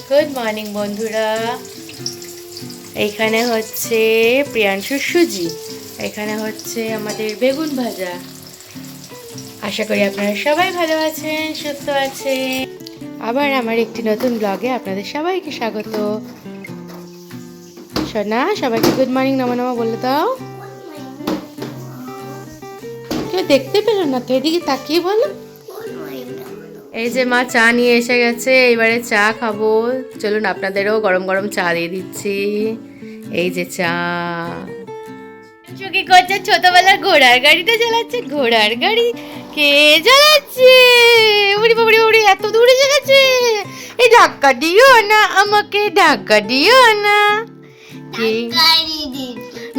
Good morning বন্ধুরা। এইখানে হচ্ছে প্রিয়াংশুর সুজি, এখানে হচ্ছে আমাদের বেগুন ভাজা। আশা করি আপনারা সবাই ভালো আছেন, সুস্থ আছেন। আবার আমার একটি নতুন ব্লগে আপনাদের সবাইকে স্বাগত। সোনা, সবাইকে গুড মর্নিং নমো নমো বলে দাও। কেউ দেখতে পেল না তো, এদিকে তাকিয়ে বলো। এই যে মা চা নিয়ে এসে গেছে, এবারে চা খাবো। চলুন আপনাদেরও গরম গরম চা দিয়ে দিচ্ছি। এই যে চা। কি করছে? ছোটবেলার ঘোড়ার গাড়িটা চালাচ্ছে। ঘোড়ার গাড়ি কে চালাচ্ছে? উড়ি বাবুড়ি উড়ি, এত দূরে গেছে। এই ধাক্কা দিও না আমাকে, ধাক্কা দিও না।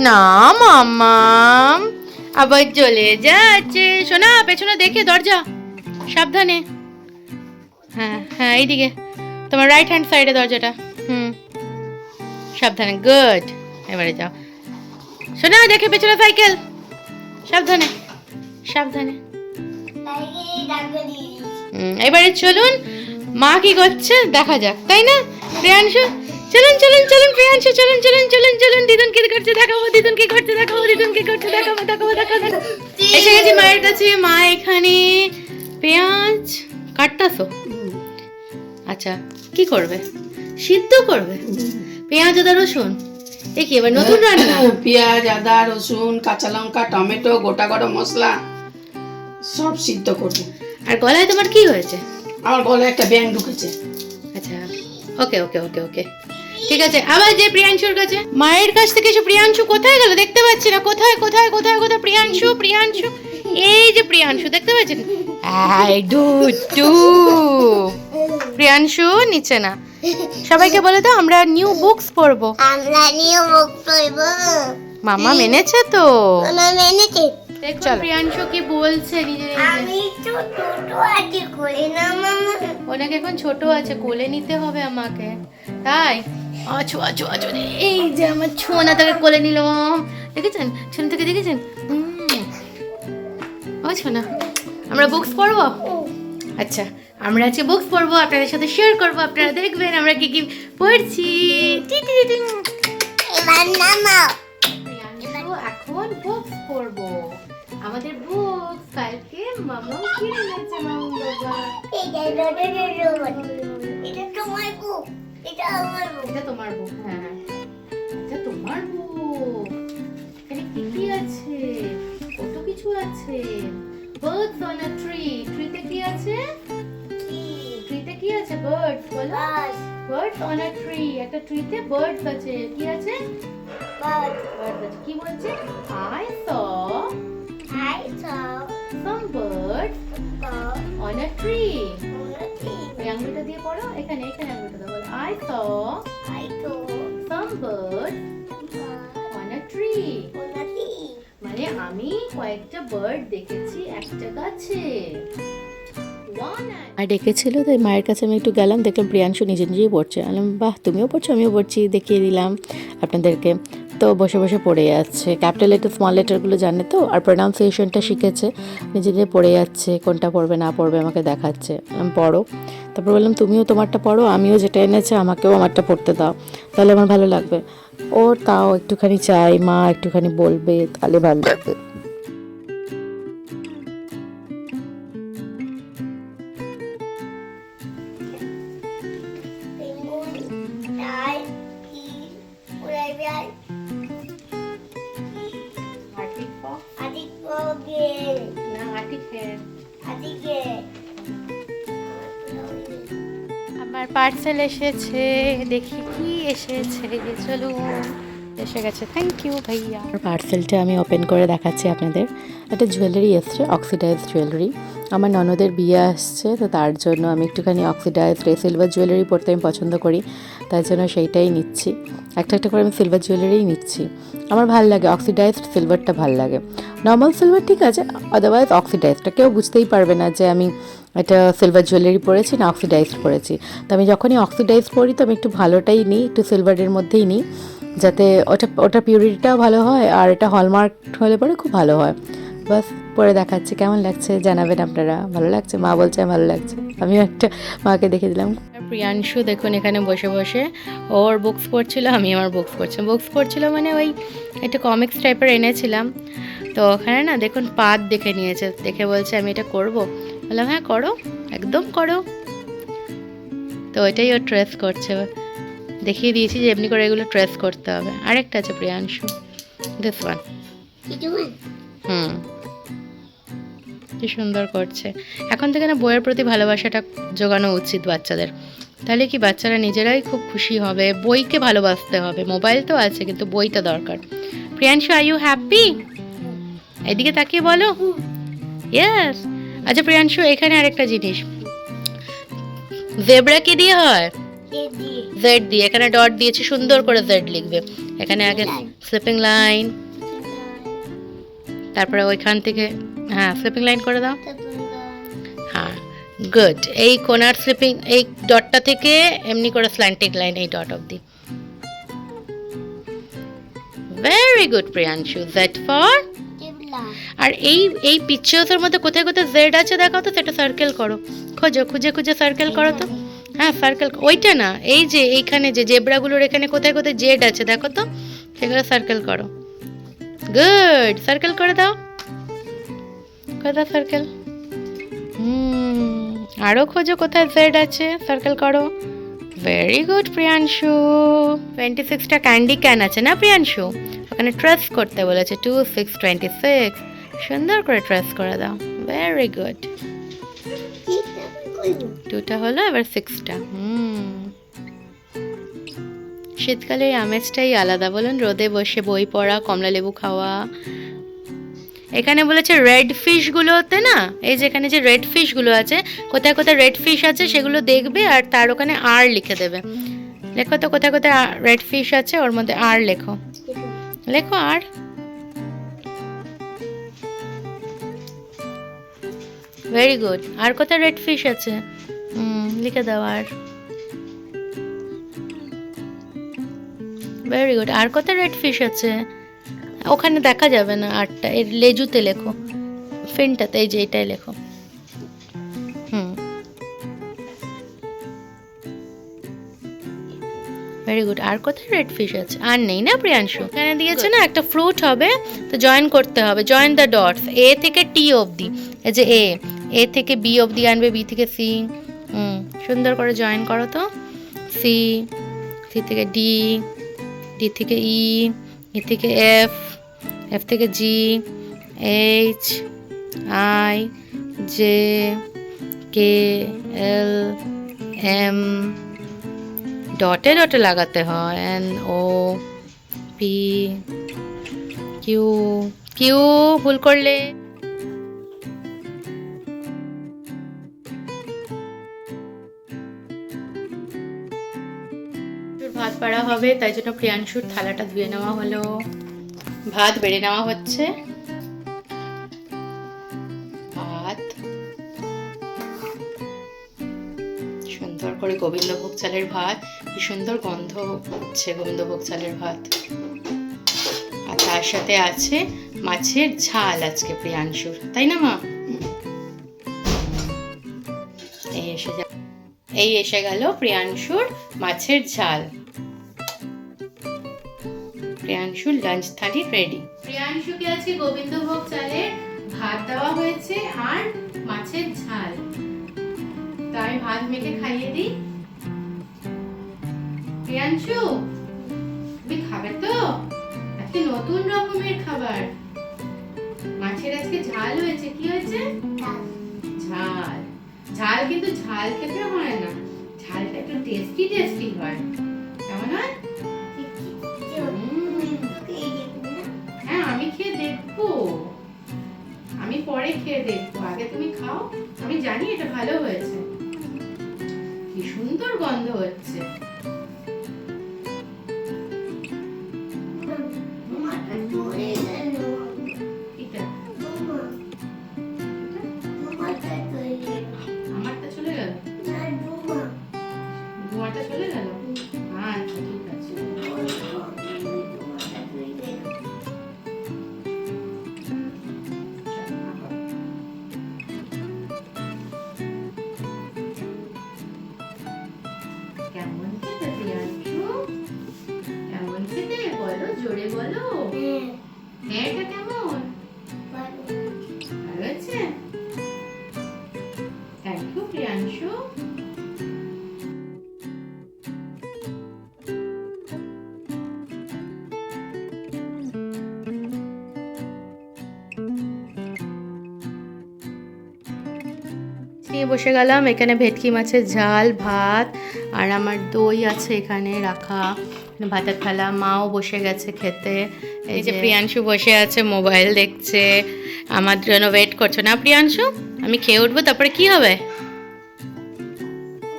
না মামা, আবার চলে যাচ্ছে। শোনা, পেছনে দেখে দরজা, সাবধানে। হ্যাঁ হ্যাঁ, এইদিকে তোমার রাইট হ্যান্ড সাইডে দরজাটা। সাবধানে, গুড। এবারে যাও। শোনা, দেখে পেছনে সাইকেল, সাবধানে সাবধানে। এবারে চলুন, মা কি করছে দেখা যাক, তাই না প্রিয়াংশু? চলুন চলুন চলুন প্রিয়াংশু, চলুন চলুন চলুন চলুন। দিদুন কি করছে দেখাবো, দিদুন কি করছে দেখাবো, দিদুন কি করছে দেখাবো, দেখাবো দেখাবো। এসে গেছি মায়ের কাছে। মা এখানে পেঁয়াজ কাটতাছো? আচ্ছা, কি করবে? সিদ্ধ করবে পেঁয়াজ আদা রসুন? এ কি এবার নতুন রান্না? পেঁয়াজ আদা রসুন কাঁচা লঙ্কা টমেটো গোটা গরম মশলা সব সিদ্ধ করবো। আর গলায় তোমার কি হয়েছে? আমার গলায় একটা ব্যাঙ ঢুকেছে। আচ্ছা, ওকে ওকে ওকে ওকে, ঠিক আছে। আবার যে প্রিয়াংশুর কাছে, মায়ের কাছ থেকে এসে প্রিয়াংশু কোথায় গেল দেখতে পাচ্ছি না। কোথায় কোথায় কোথায় কোথায় প্রিয়াংশু? প্রিয়াংশু, এই যে প্রিয়াংশু, দেখতে পাচ্ছেন? প্রিয়াংশু নিচে না। সবাইকে বলে দাও আমরা নিউ বুকস পড়বো। আমরা নিউ বুক পড়বো। মামা মেনেছে তো? মামা মেনেছে। দেখো প্রিয়াংশু কি বলছে নিজে নিজে। আমি তো ছোট আছি, কোলে না মামা। ওনাকে এখন ছোট আছে, কোলে নিতে হবে আমাকে, তাই? আছো আছো আছো, এই যে আমার ছোনা তাকে কোলে নিল। দেখেছেন ছোনা থেকে, দেখেছেন? ও ছোনা, আমরা বুকস পড়বো। আচ্ছা, আমরা আজকে বুকস পড়বো, আপনাদের সাথে শেয়ার করবো। আপনারা দেখবেন আমরা কি কি পড়ছি। এবার নামাও। এখন বুকস পড়বো, আমাদের বুকস কালকে মামা কিনে এনেছে। মামা বাবা, এটা তোমার বুক, এটা আমার বুক। এটা তোমার বুক? হ্যাঁ, এটা তোমার বুক। এখানে কি কি আছে? কত কিছু আছে। Birds on a tree. ট্রিতে কি আছে? ট্রিতে কি আছে? বার্ডস বলো। Birds on a tree. একটা ট্রিতে বার্ডস আছে। কি আছে? বার্ডস আছে। কি বলছে? I saw some birds on a tree. এই আঙ্গুলটা দিয়ে পড়ো, এখানে এখানে আঙ্গুলটা দাও। বলো I saw some birds on a tree. মানে আমি কয়েকটা বার্ড দেখেছি একটা গাছে। আর ডেকেছিল, তাই মায়ের কাছে আমি একটু গেলাম, দেখলাম প্রিয়াংশু নিজে নিজেই পড়ছে। আমি বাহ, তুমিও পড়ছো? আমিও পড়ছি, দেখিয়ে দিলাম আপনাদেরকে। তো বসে বসে পড়ে যাচ্ছে, ক্যাপিটাল লেটার স্মল লেটারগুলো জানে তো, আর প্রোনাউন্সিয়েশনটা শিখেছে। নিজে নিজে পড়ে যাচ্ছে, কোনটা পড়বে না পড়বে আমাকে দেখাচ্ছে। আমি পড়ো। তারপর বললাম তুমিও তোমারটা পড়ো, আমিও যেটা এনেছে আমাকেও আমারটা পড়তে দাও, তাহলে আমার ভালো লাগবে। ও তাও একটুখানি চাই, মা একটুখানি বলবে, তাহলে ভালো লাগবে। আমার পার্সেল এসেছে, দেখি কি এসেছে। চলুন, এসে গেছে। থ্যাংক ইউ ভাইয়া। পার্সেলটা আমি ওপেন করে দেখাচ্ছি আপনাদের। একটা জুয়েলারি এসছে, অক্সিডাইজ জুয়েলারি। আমার ননদের বিয়ে আসছে, তো তার জন্য আমি একটুখানি অক্সিডাইজ সিলভার জুয়েলারি পরতে আমি পছন্দ করি, তার জন্য সেইটাই নিচ্ছি। একটা একটা করে আমি সিলভার জুয়েলারিই নিচ্ছি। আমার ভাল লাগে অক্সিডাইজড সিলভারটা, ভাল লাগে। নর্মাল সিলভার ঠিক আছে, আদারওয়াইজ অক্সিডাইজটা কেউ বুঝতেই পারবে না যে আমি একটা সিলভার জুয়েলারি পরেছি না অক্সিডাইজড পরেছি। তো আমি যখনই অক্সিডাইজ পরি তো আমি একটু ভালোটাই নিই, একটু সিলভারের মধ্যেই নিই, যাতে ওটা পিউরিটিটাও ভালো হয়, আর এটা হলমার্ক হলে পরে খুব ভালো হয়। বাস পরে দেখাচ্ছি কেমন লাগছে জানাবেন আপনারা। ভালো লাগছে? মা বলছে ভালো লাগছে, আমিও একটা মাকে দেখে দিলাম। প্রিয়াংশু দেখুন এখানে বসে বসে ওর বুকস পড়ছিল, আমি আমার বুকস পড়ছিলাম। বুকস পড়ছিল মানে ওই একটা কমিক্স টাইপের এনেছিলাম, তো ওখানে না দেখুন পাত দেখে নিয়েছে, দেখে বলছে আমি এটা করব। বললাম হ্যাঁ করো, একদম করো। তো ওইটাই ও ট্রেস করছে, দেখিয়ে দিয়েছি যে এমনি করে এগুলো ট্রেস করতে হবে। আরেকটা আছে প্রিয়াংশু, দিস ওয়ান। হুম, কি সুন্দর করছে। এখন থেকে না বইয়ের প্রতি ভালোবাসাটা জোগানো উচিত বাচ্চাদের, তাহলে কি বাচ্চারা নিজেরাই খুব খুশি হবে। বইকে ভালোবাসতে হবে, মোবাইল তো আছে কিন্তু বইটা দরকার। Priyanshu, are you happy? এদিকে তাকিয়ে বলো ইয়েস। আচ্ছা প্রিয়াংশু, এখানে আরেকটা জিনিস, জেব্রা কি দিয়ে হয়? জেড দিয়ে। এখানে ডট দিয়েছি, সুন্দর করে জেড লিখবে। এখানে আগে স্লিপিং লাইন, তারপরে ওইখান থেকে হ্যাঁ স্লিপিং লাইন করে দাও। হ্যাঁ গুড। এই কোনার স্লিপিং, এই ডটটা থেকে এমনি করে স্ল্যান্টিং লাইন এই ডট অবধি। Very good Priyanshu. Z for, আর এই এই পিকচার্সের মধ্যে কোথায় কোথায় জেড আছে দেখাও তো, সেটা সার্কেল করো, খোঁজো, খুঁজে খুঁজে সার্কেল করো তো। হ্যাঁ সার্কেল, ওইটা না, এই যে এইখানে যে জেব্রাগুলোর এখানে কোথায় কোথায় জেড আছে দেখো তো, সেগুলো সার্কেল করো। গুড, সার্কেল করে দাও, করে দাও সার্কেল। আরও খোঁজো কোথায় জেড আছে, সার্কেল করো। Very good Priyanshu. 26টা ক্যান্ডি ক্যান আছে না প্রিয়াংশু, ওখানে ট্রেস করতে বলেছে 2 6 26, সুন্দর করে ট্রেস করে দাও। Very good. 2টা হলো, এবার 6টা। শীতকালে এই আমেজটাই আলাদা, বলুন। রোদে বসে বই পড়া, কমলা লেবু খাওয়া। এখানে বলেছে রেড ফিশগুলোতে না, এই যেখানে যে রেড ফিশগুলো আছে, কোথায় কোথায় রেড ফিশ আছে সেগুলো দেখবে, আর তার ওখানে আর লিখে দেবে। লেখো তো কোথায় কোথায় রেড ফিশ আছে, ওর মধ্যে আর লেখো, লেখো আর। Very good. আর কোথায় রেড ফিশ আছে লিখে দাও আর। Very good. আর কোথায় রেড ফিশ আছে, ওখানে দেখা যাবে না আরটা, এর লেজুতে লেখো, ফিনটাতে, এই যে এটাই লেখো। Very good. আর কোথায় রেড ফিশ আছে? আর নেই না প্রিয়াংশু? এখানে দিয়েছে না একটা ফ্রুট হবে, তো জয়েন করতে হবে, জয়েন দ্য ডটস, এ থেকে টি অবধি। এই যে এ থেকে বি অবধি আনবে, বি থেকে সি। সুন্দর করে জয়েন করো তো। সি, সি থেকে ডি, ডি থেকে ই, ই থেকে এফ, এফ থেকে G, H, I, J, K, L, M. ডটে ডটে লাগাতে হয়, N, O, P, Q. Q ভুল করলে। ভাত বাড়া হবে, তাই জন্য প্রিয়াংশুর থালাটা ধুয়ে নেওয়া হলো, ভাত বেড়ে নেওয়া হচ্ছে। ভাত সুন্দর করে গোবিন্দভোগ চালের ভাত, কি সুন্দর গন্ধ হচ্ছে গোবিন্দভোগ চালের ভাত। আর তার সাথে আছে মাছের ঝাল আজকে প্রিয়াংশুর, তাই না মা? এই এসে গেল প্রিয়াংশুর মাছের ঝাল। প্রিয়াংশুর লাঞ্চ থালি রেডি। প্রিয়াংশুকে আজকে গোবিন্দভোগ চালের ভাত দেওয়া হয়েছে আর মাছের ঝাল। তাই ভাত মেখে খাইয়ে দিই। প্রিয়াংশু, তুমি খাবে তো? আজকে নতুন রকমের খাবার, মাছের আজকে ঝাল হয়েছে। কি হয়েছে? ঝাল। ঝাল কিন্তু ঝাল খেতে হয় না, ঝালটা একটু টেস্টি টেস্টি হয়। কেমন হয়? হ্যাঁ আমি খেয়ে দেখবো, আমি পরে খেয়ে দেখবো, আগে তুমি খাও। আমি জানি এটা ভালো হয়েছে। কি সুন্দর গন্ধ হচ্ছে। আমারটা চলে গেল, তোমারটা চলে গেল। আচ্ছা ঠিক আছে। কেমন খেতে প্রিয়াংশু? কেমন খেতে বলো, জোরে বলো। হ্যাঁ, এটা কেমন? ভালো আছে? Thank you Priyanshu. নিয়ে বসে গেলাম, এখানে ভেটকি মাছের ঝাল, ভাত, আর আমার দই আছে এখানে রাখা, ভাতের থালা। মাও বসে গেছে খেতে। এই যে প্রিয়াংশু বসে আছে, মোবাইল দেখছে, আমার জন্য ওয়েট করছো না প্রিয়াংশু? আমি খেয়ে উঠবো, তারপরে কি হবে?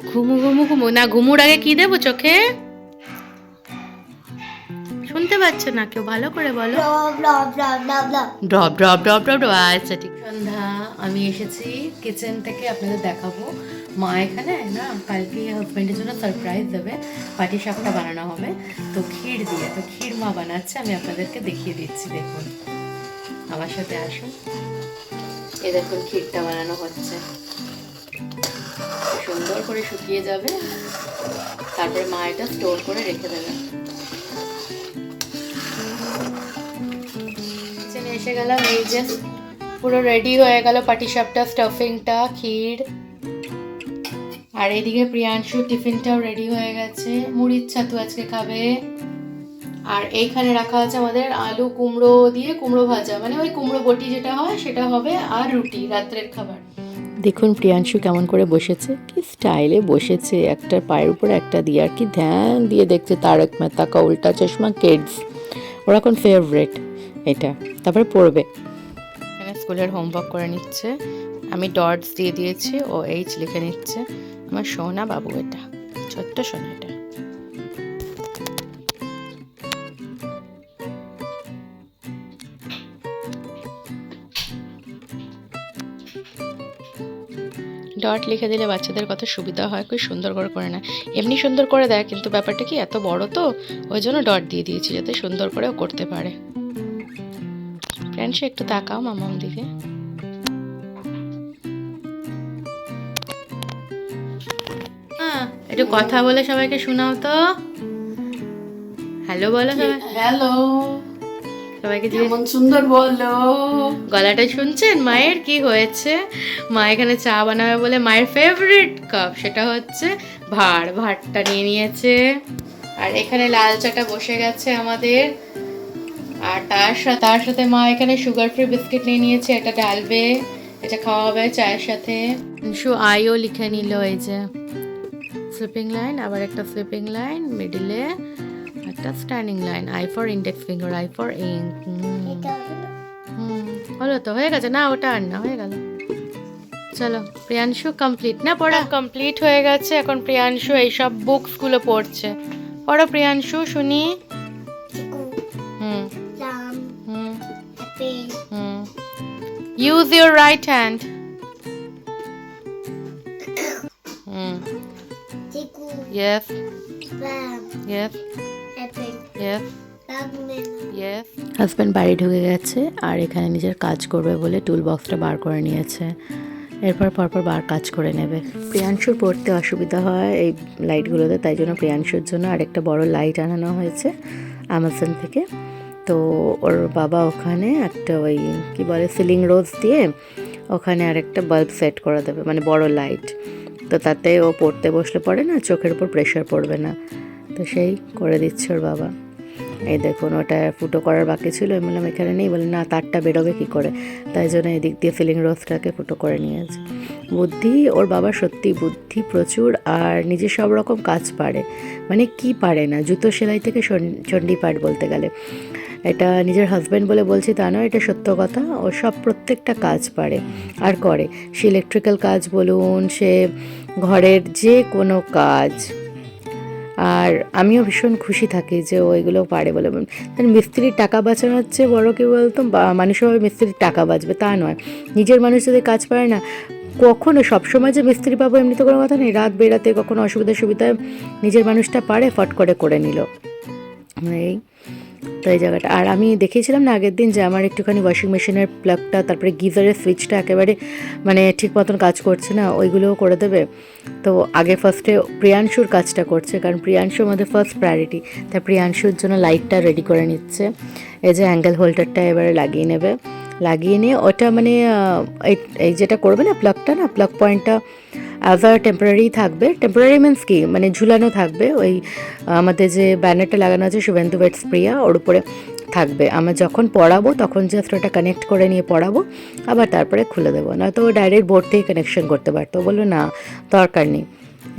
ঘুমু ঘুমু ঘুমু না, ঘুমুর আগে কি দেবো চোখে? শুনতে পাচ্ছ না কেউ? ভালো করে বলো। Drop drop drop drop drop. আচ্ছা ঠিক। সন্ধ্যা, আমি এসেছি কিচেন থেকে, আপনাদের দেখাবো। মা এখানে না কালকে হাজব্যান্ডের জন্য সারপ্রাইজ দেবে, পাটিসাপটা বানানো হবে তো ক্ষীর দিয়ে, তো ক্ষীর মা বানাচ্ছে, আমি আপনাদেরকে দেখিয়ে দিচ্ছি। দেখুন, আমার সাথে আসুন। এই দেখুন ক্ষীরটা বানানো হচ্ছে, সুন্দর করে শুকিয়ে যাবে, তারপরে মা এটা স্টোর করে রেখে দেবে। এসে গেলাম, এই যে পুরো রেডি হয়ে গেল পাটিসাপটা, স্টাফিংটা, ক্ষীর, আর এদিকে প্রিয়াংশু টিফিনটাও রেডি হয়ে গেছে, মুড়ির ছাতু আজকে খাবে। আর এইখানে রাখা আছে আমাদের আলু কুমড়ো দিয়ে কুমড়ো ভাজা, মানে ওই কুমড়ো বটি যেটা হয় সেটা হবে, আর রুটি, রাত্রের খাবার। দেখুন প্রিয়াংশু কেমন করে বসেছে, কি স্টাইলে বসেছে, একটা পায়ের উপর একটা দিয়ে, আর কি ধ্যান দিয়ে দেখছে তারক মেহতা কা উল্টা চশমা কিডস, ওর এখন ফেভারিট এটা। তারপরে পড়বে, এখানে স্কুলের হোমওয়ার্ক করে নিচ্ছে, আমি ডটস দিয়ে দিয়েছি, ও এইচ লিখে নিচ্ছে। আমার সোনা বাবু, এটা ছোট্ট সোনা, এটা ডট লিখে দিলে বাচ্চাদের কত সুবিধা হয়, খুব সুন্দর করে না, এমনি সুন্দর করে দেয়, কিন্তু ব্যাপারটা কি এত বড় তো ওই জন্য ডট দিয়ে দিয়েছি, যাতে সুন্দর করেও করতে পারে। প্রিয়াংশু একটু তাকাও মামার দিকে। হ্যাঁ, একটু কথা বলে সবাইকে শোনাও তো। হ্যালো বলো সবাই। হ্যালো, সবাইকে কেমন সুন্দর বলো। গলাটা শুনছেন মায়ের? কি হয়েছে, মা এখানে চা বানাবে বলে মায়ের ফেভারিট কাপ, সেটা হচ্ছে ভাতটা নিয়ে নিয়েছে, আর এখানে লাল চাটা বসে গেছে আমাদের, আর তার সাথে মা এখানে সুগার ফ্রি বিস্কিট নিয়ে নিয়েছে, এটা ঢালবে, এটা খাওয়া হবে চায়ের সাথে। আইও লিখে নিল, এই যে স্লিপিং লাইন, আবার একটা স্লিপিং লাইন, মিডিলে একটা standing line, I for index finger, I for ink. হলো তো, হয়ে গেছে না? ওটা আর না, হয়ে গেল। চলো প্রিয়াংশু কমপ্লিট না পড়া? কমপ্লিট হয়ে গেছে, এখন প্রিয়াংশু এইসব বুকসগুলো পড়ছে। পড়ো প্রিয়াংশু, শুনি। Use your right hand. Yes. Yes. Yes. Yes. Husband বাড়ি ঢুকে গেছে, আর এখানে নিজের কাজ করবে বলে টুল বক্সটা বার করে নিয়েছে, এরপর পরপর কাজ করে নেবে। প্রিয়াংশুর পড়তে অসুবিধা হয় এই লাইটগুলোতে, তাই জন্য প্রিয়াংশুর জন্য আরেকটা বড় লাইট আনানো হয়েছে অ্যামাজন থেকে। তো ওর বাবা ওখানে একটা ওই কী বলে সিলিং রোজ দিয়ে ওখানে আরেকটা বাল্ব সেট করে দেবে, মানে বড় লাইট, তো তাতে ও পড়তে বসলে পড়ে না, চোখের উপর প্রেশার পড়বে না, তো সেই করে দিচ্ছে ওর বাবা। এই দেখুন, ওটা ফুটো করার বাকি ছিল, আমি বললাম এখানে নেই, বলে না তারটা বেরোবে কী করে, তাই জন্য এদিক দিয়ে সিলিং রোজটাকে ফুটো করে নিয়েছে। বুদ্ধি ওর বাবা, সত্যি বুদ্ধি প্রচুর, আর নিজে সব রকম কাজ পারে, মানে কি পারে না, জুতো সেলাই থেকে চণ্ডীপাঠ বলতে গেলে। এটা নিজের হাজব্যান্ড বলে বলছি তা নয়, এটা সত্য কথা, ও সব প্রত্যেকটা কাজ পারে আর করে, সে ইলেকট্রিক্যাল কাজ বলুন, সে ঘরের যে কোনো কাজ। আর আমিও ভীষণ খুশি থাকি যে ও এগুলো পারে বলে। মিস্ত্রির টাকা বাঁচানো হচ্ছে বড়, কি বলতো, মানুষভাবে মিস্ত্রির টাকা বাঁচবে তা নয়, নিজের মানুষ যদি কাজ পারে না, কখনো সবসময় যে মিস্ত্রি পাবো এমনি তো কোনো কথা নেই, রাত বেরাতে কখনো অসুবিধায় নিজের মানুষটা পারে, ফট করে নিল। এই তো এই জায়গাটা, আর আমি দেখিয়েছিলাম না আগের দিন যে আমার একটুখানি ওয়াশিং মেশিনের প্লাগটা, তারপরে গিজারের সুইচটা একেবারে মানে ঠিক মতন কাজ করছে না, ওইগুলোও করে দেবে। তো আগে ফার্স্টে প্রিয়াংশুর কাজটা করছে, কারণ প্রিয়াংশু আমাদের ফার্স্ট প্রায়োরিটি। তাই প্রিয়াংশুর জন্য লাইটটা রেডি করে নিচ্ছে। এই যে অ্যাঙ্গেল হোল্ডারটা এবারে লাগিয়ে নেবে, লাগিয়ে নিয়ে ওটা মানে এই যেটা করবে না প্লাগটা, না প্লাগ পয়েন্টটা অ্যাজ আ টেম্পোরারি থাকবে। টেম্পোরারি মিন্স কি, মানে ঝুলানো থাকবে ওই আমাদের যে ব্যানারটা লাগানো আছে শুভেন্দু ওয়েটস প্রিয়া, ওর উপরে থাকবে। আমরা যখন পড়াবো তখন জাস্ট ওটা কানেক্ট করে নিয়ে পড়াবো, আবার তারপরে খুলে দেবো। নয়তো ও ডাইরেক্ট বোর্ড থেকে কানেকশন করতে পারতো, বললো না দরকার নেই,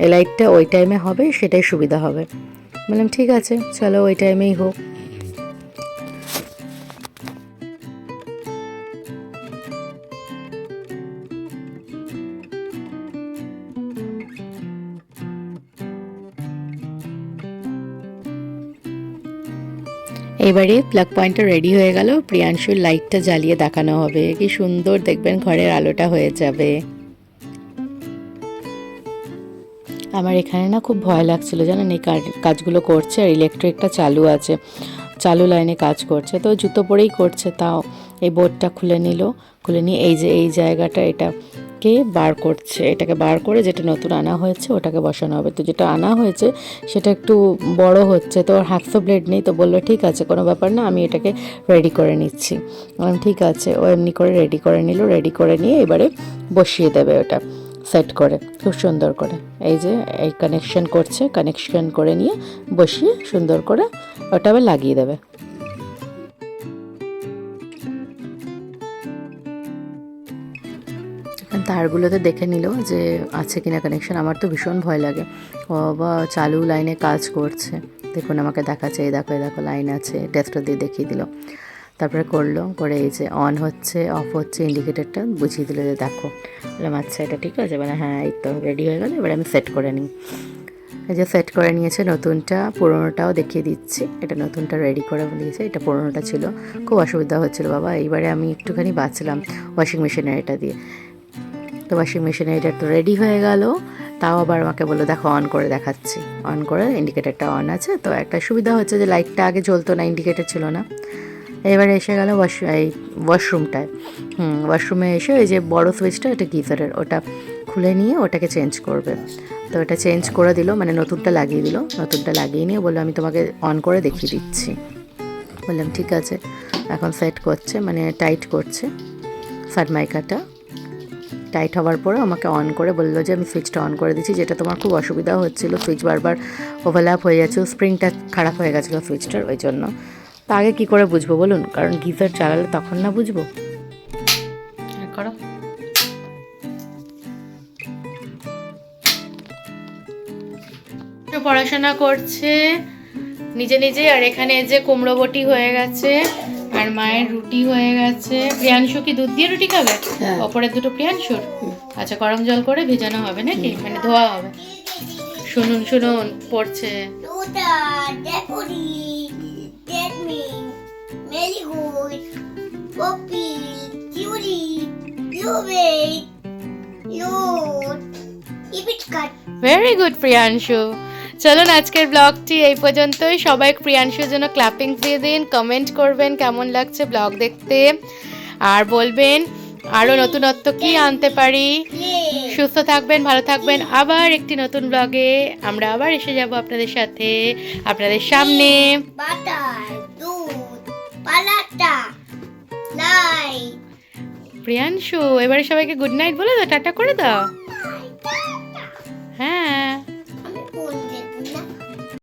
এই লাইটটা ওই টাইমে হবে, সেটাই সুবিধা হবে। বললাম ঠিক আছে চলো ওই টাইমেই হোক। এবারে প্লাগ পয়েন্টটা রেডি হয়ে গেল, প্রিয়াংশুর লাইটটা জ্বালিয়ে দেখানো হবে, কি সুন্দর দেখবেন ঘরের আলোটা হয়ে যাবে। আমার এখানে না খুব ভয় লাগছিল জানেন, এই কাজগুলো করছে আর ইলেকট্রিকটা চালু আছে, চালু লাইনে কাজ করছে, তো জুতো পরেই করছে। তাও এই বোর্ডটা খুলে নিল, খুলে নিয়ে এই যে এই জায়গাটা এটাকে বার করছে, এটাকে বার করে যেটা নতুন আনা হয়েছে ওটাকে বসানো হবে। তো যেটা আনা হয়েছে সেটা একটু বড় হচ্ছে, তো ওর হ্যাকসো ব্লেড নেই, তো বললো ঠিক আছে কোনো ব্যাপার না, আমি এটাকে রেডি করে নিচ্ছি। ঠিক আছে, ও এমনি করে রেডি করে নিল, রেডি করে নিয়ে এবারে বসিয়ে দেবে ওটা সেট করে খুব সুন্দর করে। এই যে এই কানেকশন করছে, কানেকশন করে নিয়ে বসিয়ে সুন্দর করে ওটা আবার লাগিয়ে দেবে। তারগুলোতে দেখে নিল যে আছে কিনা কানেকশন। আমার তো ভীষণ ভয় লাগে, ও বা চালু লাইনে কাজ করছে, দেখুন আমাকে দেখাচ্ছে, এই দেখো এই দেখো লাইন আছে, টেস্টার দিয়ে দেখিয়ে দিল। তারপরে করলো, করে এই যে অন হচ্ছে অফ হচ্ছে ইন্ডিকেটারটা বুঝিয়ে দিল যে দেখো। বললাম আচ্ছা এটা ঠিক আছে, মানে হ্যাঁ এই তো রেডি হয়ে গেল, এবার আমি সেট করে নিই। এই যে সেট করে নিয়েছে, নতুনটা পুরোনোটাও দেখিয়ে দিচ্ছি। এটা নতুনটা রেডি করে দিয়েছে, এটা পুরোনোটা ছিল, খুব অসুবিধা হচ্ছিলো বাবা। এইবারে আমি একটুখানি বাঁচলাম ওয়াশিং মেশিনের এটা দিয়ে। তো ওয়াশিং মেশিনে এটা তো রেডি হয়ে গেল, তাও আবার আমাকে বললো দেখো অন করে দেখাচ্ছি। অন করে ইন্ডিকেটারটা অন আছে, তো একটা সুবিধা হচ্ছে যে লাইটটা আগে জ্বলতো না, ইন্ডিকেটার ছিল না। এবারে এসে গেল এই ওয়াশরুমটায়। ওয়াশরুমে এসে এই যে বড় সুইচটা, এটা গিজারের, ওটা খুলে নিয়ে ওটাকে চেঞ্জ করবে। তো ওটা চেঞ্জ করে দিল, মানে নতুনটা লাগিয়ে দিল। নতুনটা লাগিয়ে নিয়ে বললো আমি তোমাকে অন করে দেখিয়ে দিচ্ছি। বললাম ঠিক আছে। এখন সেট করছে, মানে টাইট করছে সারমাইকাটা। টাইট হওয়ার পরে আমাকে অন করে বললো যে আমি সুইচটা অন করে দিচ্ছি, যেটা তোমার খুব অসুবিধা হচ্ছিলো, সুইচ বারবার ওভারল্যাপ হয়ে যাচ্ছিলো, স্প্রিংটা খারাপ হয়ে গেছিলো সুইচটার, ওই জন্য। তা আগে কী করে বুঝবো বলুন, কারণ গিজার চালালে তখন না বুঝবো। করো পড়াশোনা করছে নিজে নিজে, আর এখানে যে কুমড়ো বটি হয়ে গেছে, আর মায়ের রুটি হয়ে গেছে। প্রিয়াংশু কি দুধ দিয়ে রুটি খাবে? ওপরের দুটো প্রিয়াংশুর। আচ্ছা গরম জল করে ভেজানো হবে নাকি, মানে ধোয়া হবে? শুনুন শুনুন পড়ছে। Very good Priyanshu. চলুন আজকের ব্লগটি এই পর্যন্তই। সবাই প্রিয়াংশুর জন্য ক্ল্যাপিং দিয়ে দিন, কমেন্ট করবেন কেমন লাগছে ব্লগ দেখতে, আর বলবেন আরও নতুনত্ব কি আনতে পারি। সুস্থ থাকবেন, ভালো থাকবেন। আবার একটি নতুন ব্লগে আমরা আবার এসে যাব আপনাদের সাথে, আপনাদের সামনে। প্রিয়াংশু এবারে সবাইকে গুড নাইট বলে দাও, টাটা করে দাও। হ্যাঁ।